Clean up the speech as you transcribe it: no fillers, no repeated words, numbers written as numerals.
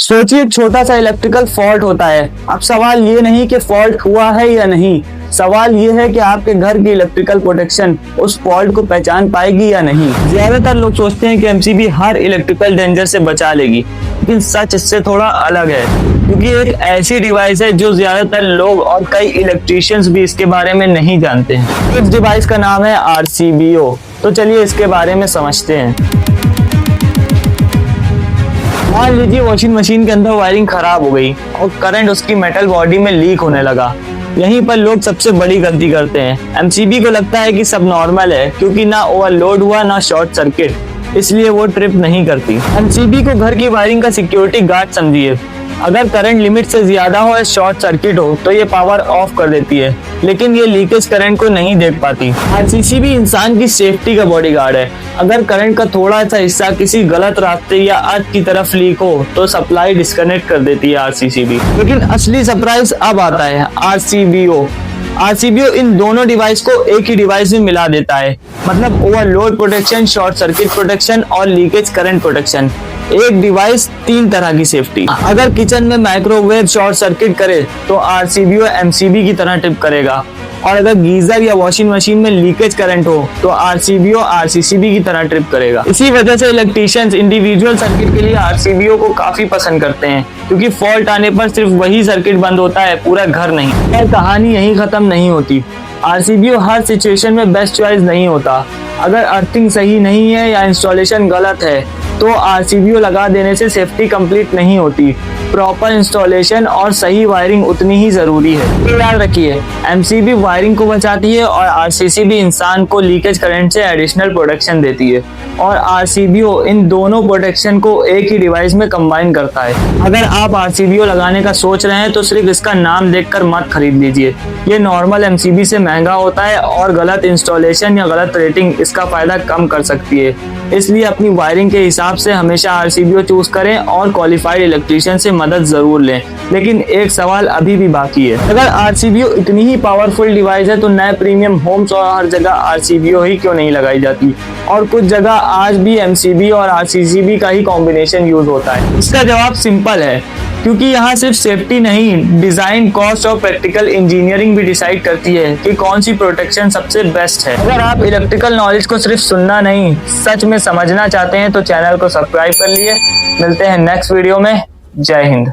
सोचिए एक छोटा सा इलेक्ट्रिकल फॉल्ट होता है। अब सवाल ये नहीं कि फॉल्ट हुआ है या नहीं, सवाल ये है कि आपके घर की इलेक्ट्रिकल प्रोटेक्शन उस फॉल्ट को पहचान पाएगी या नहीं। ज्यादातर लोग सोचते हैं कि एमसीबी हर इलेक्ट्रिकल डेंजर से बचा लेगी, लेकिन सच इससे थोड़ा अलग है, क्योंकि एक ऐसी डिवाइस है जो ज्यादातर लोग और कई इलेक्ट्रिशियंस भी इसके बारे में नहीं जानते हैं। इस डिवाइस का नाम है RCBO। तो चलिए इसके बारे में समझते हैं। मान लीजिए वॉशिंग मशीन के अंदर वायरिंग खराब हो गई और करंट उसकी मेटल बॉडी में लीक होने लगा। यहीं पर लोग सबसे बड़ी गलती करते हैं। एमसीबी को लगता है कि सब नॉर्मल है, क्योंकि ना ओवरलोड हुआ ना शॉर्ट सर्किट, इसलिए वो ट्रिप नहीं करती। एमसीबी को घर की वायरिंग का सिक्योरिटी गार्ड समझिए। अगर करंट लिमिट से ज्यादा हो या शॉर्ट सर्किट हो तो ये पावर ऑफ कर देती है, लेकिन ये लीकेज करंट को नहीं देख पाती। RCCB इंसान की सेफ्टी का बॉडीगार्ड है। अगर करंट का थोड़ा सा हिस्सा किसी गलत रास्ते या अर्थ की तरफ लीक हो तो सप्लाई डिस्कनेक्ट कर देती है RCCB। लेकिन असली सरप्राइज अब आता है RCBO इन दोनों डिवाइस को एक ही डिवाइस में मिला देता है, मतलब overload protection, short circuit protection और लीकेज करंट प्रोटेक्शन। एक डिवाइस 3 तरह की सेफ्टी। अगर किचन में माइक्रोवेव शॉर्ट सर्किट करे तो RCBO MCB की तरह ट्रिप करेगा, और अगर गीजर या वॉशिंग मशीन में लीकेज करंट हो तो RCBO RCCB की तरह ट्रिप करेगा। इसी वजह से इलेक्ट्रिशियंस इंडिविजुअल सर्किट के लिए RCBO को काफी पसंद करते हैं, क्योंकि फॉल्ट आने पर सिर्फ वही सर्किट बंद होता है, पूरा घर नहीं। और कहानी यहीं खत्म नहीं होती। RCBO हर सिचुएशन में बेस्ट चॉइस नहीं होता। अगर अर्थिंग सही नहीं है या इंस्टॉलेशन गलत है तो RCBO लगा देने से सेफ्टी कंप्लीट नहीं होती। प्रॉपर इंस्टॉलेशन और सही वायरिंग उतनी ही जरूरी है। याद रखिए, MCB वायरिंग को बचाती है और RCCB इंसान को लीकेज करंट से एडिशनल प्रोटेक्शन देती है, और RCBO इन दोनों प्रोटेक्शन को एक ही डिवाइस में कंबाइन करता है। अगर आप RCBO लगाने का सोच रहे हैं तो सिर्फ इसका नाम देखकर मत खरीद लीजिए। ये नॉर्मल MCB से महंगा होता है और गलत इंस्टॉलेशन या गलत रेटिंग इसका फायदा कम कर सकती है। इसलिए अपनी वायरिंग के हिसाब से हमेशा RCBO चूज करें और क्वालिफाइड इलेक्ट्रिशियन से मदद जरूर लें। लेकिन एक सवाल अभी भी बाकी है, अगर RCBO इतनी ही पावरफुल डिवाइस है तो नए प्रीमियम होम्स और हर जगह RCBO ही क्यों नहीं लगाई जाती, और कुछ जगह आज भी MCB और RCCB का ही कॉम्बिनेशन यूज होता है। इसका जवाब सिंपल है, क्योंकि यहाँ सिर्फ सेफ्टी नहीं, डिजाइन, कॉस्ट और प्रैक्टिकल इंजीनियरिंग भी डिसाइड करती है कि कौन सी प्रोटेक्शन सबसे बेस्ट है। अगर आप इलेक्ट्रिकल नॉलेज को सिर्फ सुनना नहीं, सच में समझना चाहते हैं तो चैनल को सब्सक्राइब कर लिए। मिलते हैं नेक्स्ट वीडियो में। जय हिंद।